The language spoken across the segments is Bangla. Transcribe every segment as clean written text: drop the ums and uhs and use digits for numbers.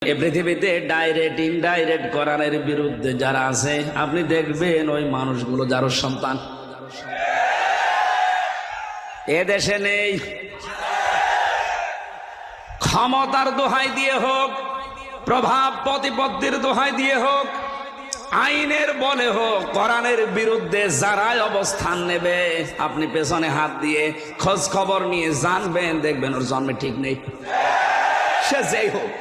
এই পৃথিবীতে ডাইরেক্ট ইনডাইরেক্ট কোরআনের বিরুদ্ধে যারা আছে আপনি দেখবেন ওই মানুষগুলো যার সন্তান এ দেশে নেই। ক্ষমতার দোহাই দিয়ে হোক, প্রভাব প্রতিপত্তির দোহাই দিয়ে হোক, আইনের বলে হোক, কোরআনের বিরুদ্ধে যারাই অবস্থান নেবে আপনি পেছনে হাত দিয়ে খোঁজ খবর নিয়ে জানবেন, দেখবেন ওর জন্মে ঠিক নেই, সে যেই হোক।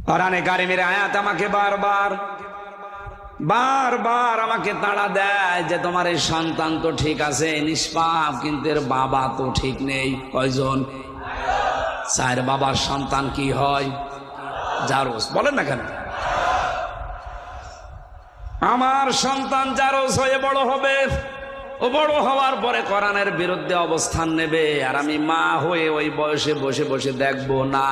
কোরআনে কারিমের আয়াত আমাকে বারবার আমাকে তাড়া দেয় যে তোমার এই সন্তান তো ঠিক আছে, নিষ্পাপ, কিন্তু এর বাবা তো ঠিক নেই। কয়জন? 4 বাবার সন্তান কি হয়? জারজ। বলেন না কেন? আমার সন্তান জারজ হয়ে বড় হবে, ও বড় হওয়ার পরে কোরআনের বিরুদ্ধে অবস্থান নেবে, আর আমি মা হয়ে ওই বয়সে বসে বসে দেখবো না।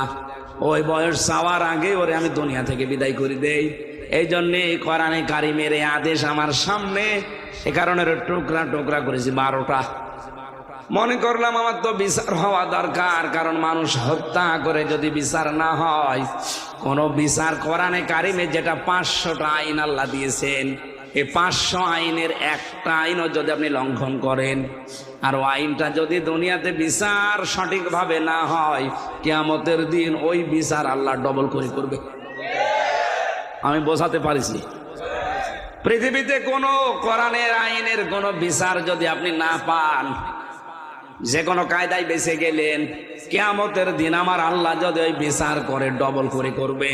ওই বয়স চাওয়ার আগে ওরে আমি দুনিয়া থেকে বিদায় করে দেই। এই জন্যে কোরআনে কারিমের এই আদেশ আমার সামনে, এ কারণে টুকরা টুকরা করেছি 12টা। মনে করলাম আমার তো বিচার হওয়া দরকার, কারণ মানুষ হত্যা করে যদি বিচার না হয়, কোন বিচার কোরআনে কারিমে যেটা 500টা আইন আল্লাহ দিয়েছেন, এই 500 আইনের একটা আইনও যদি আপনি লঙ্ঘন করেন, আর ওই আইনটা যদি দুনিয়াতে বিচার সঠিকভাবে না হয়, কিয়ামতের দিন ওই বিচার আল্লাহ ডবল করে করবে। আমি বোঝাতে পারিছি? পৃথিবীতে কোনো কোরআনের আইনের কোনো বিচার যদি আপনি না পান, যে কোনো কায়দায় বেঁচে গেলেন, কিয়ামতের দিন আমার আল্লাহ যদি ওই বিচার করে ডবল করে করবে।